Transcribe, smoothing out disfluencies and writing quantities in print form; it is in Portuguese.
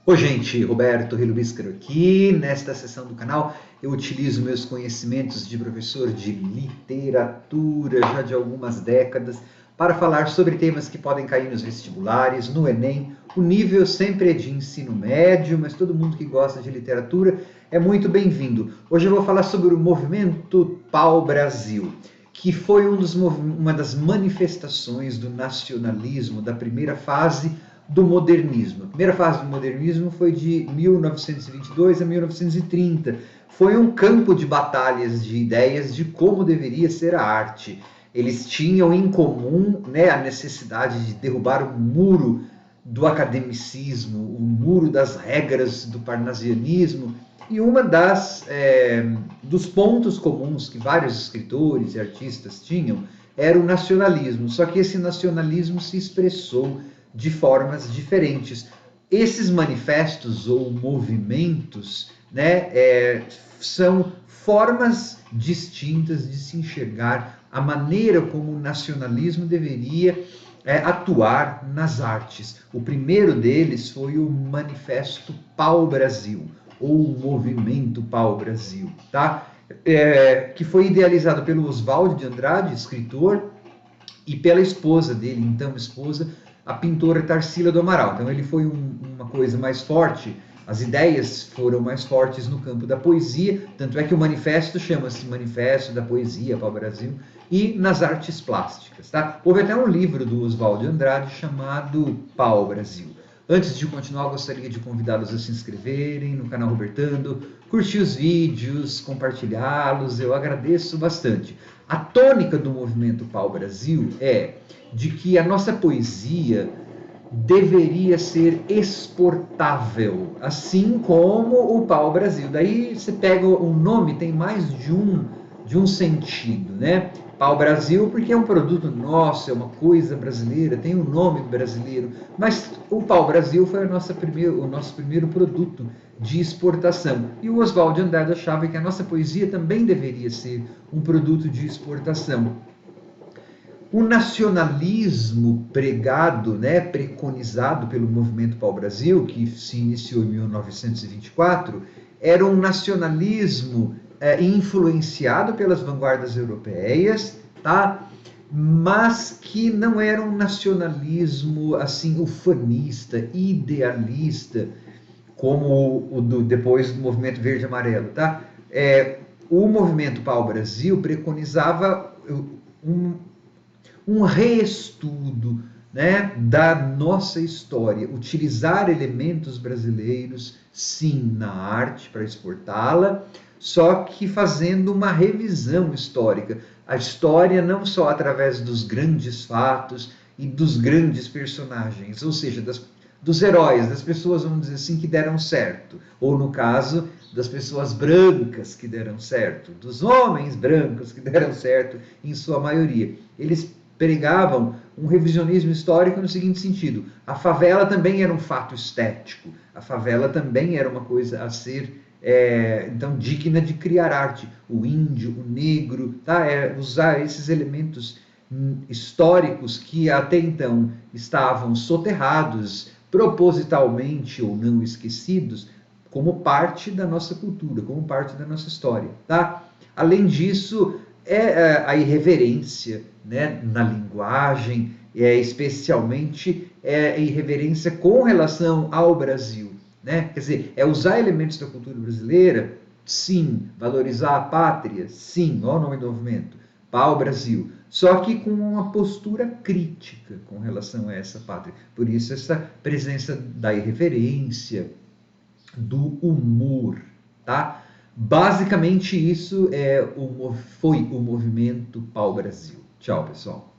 Oi gente, Roberto Relubiscaro aqui. Nesta sessão do canal eu utilizo meus conhecimentos de professor de literatura já de algumas décadas para falar sobre temas que podem cair nos vestibulares, no Enem. O nível sempre é de ensino médio, mas todo mundo que gosta de literatura é muito bem-vindo. Hoje eu vou falar sobre o movimento Pau-Brasil, que foi uma das manifestações do nacionalismo da primeira fase do modernismo. A primeira fase do modernismo foi de 1922 a 1930. Foi um campo de batalhas de ideias de como deveria ser a arte. Eles tinham em comum, né, a necessidade de derrubar o muro do academicismo, o muro das regras do parnasianismo. E uma dos pontos comuns que vários escritores e artistas tinham era o nacionalismo. Só que esse nacionalismo se expressou de formas diferentes. Esses manifestos ou movimentos, né, são formas distintas de se enxergar a maneira como o nacionalismo deveria atuar nas artes. O primeiro deles foi o Manifesto Pau-Brasil, ou o Movimento Pau-Brasil, tá? Que foi idealizado pelo Oswald de Andrade, escritor, e pela esposa dele, então esposa, a pintora Tarsila do Amaral. Então ele foi uma coisa mais forte, as ideias foram mais fortes no campo da poesia, tanto é que o manifesto chama-se Manifesto da Poesia para o Brasil, e nas artes plásticas. Tá? Houve até um livro do Oswald de Andrade chamado Pau Brasil. Antes de continuar, gostaria de convidá-los a se inscreverem no canal Robertando, curtir os vídeos, compartilhá-los, eu agradeço bastante. A tônica do movimento Pau Brasil é de que a nossa poesia deveria ser exportável, assim como o Pau Brasil. Daí você pega um nome, tem mais de um sentido, né? Pau Brasil porque é um produto nosso, é uma coisa brasileira, tem um nome brasileiro, mas o Pau Brasil foi o nosso primeiro produto de exportação. E o Oswald de Andrade achava que a nossa poesia também deveria ser um produto de exportação. O nacionalismo pregado, né, preconizado pelo movimento Pau-Brasil, que se iniciou em 1924, era um nacionalismo influenciado pelas vanguardas europeias, tá? Mas que não era um nacionalismo assim ufanista, idealista, como depois do movimento verde e amarelo, tá? O movimento Pau-Brasil preconizava um, um reestudo, né, da nossa história, utilizar elementos brasileiros, sim, na arte para exportá-la, só que fazendo uma revisão histórica. A história não só através dos grandes fatos e dos grandes personagens, ou seja, dos heróis, das pessoas, vamos dizer assim, que deram certo, ou no caso das pessoas brancas que deram certo, dos homens brancos que deram certo, em sua maioria. Eles pregavam um revisionismo histórico no seguinte sentido: a favela também era um fato estético, a favela também era uma coisa a ser então digna de criar arte. O índio, o negro, tá? Usar esses elementos históricos que até então estavam soterrados, propositalmente ou não esquecidos, como parte da nossa cultura, como parte da nossa história, tá? Além disso, a irreverência, né, na linguagem, especialmente a irreverência com relação ao Brasil, né? Quer dizer, é usar elementos da cultura brasileira, sim, valorizar a pátria, sim, olha o nome do movimento, Pau Brasil, só que com uma postura crítica com relação a essa pátria. Por isso essa presença da irreverência, do humor, tá? Basicamente isso foi o movimento Pau Brasil. Tchau, pessoal.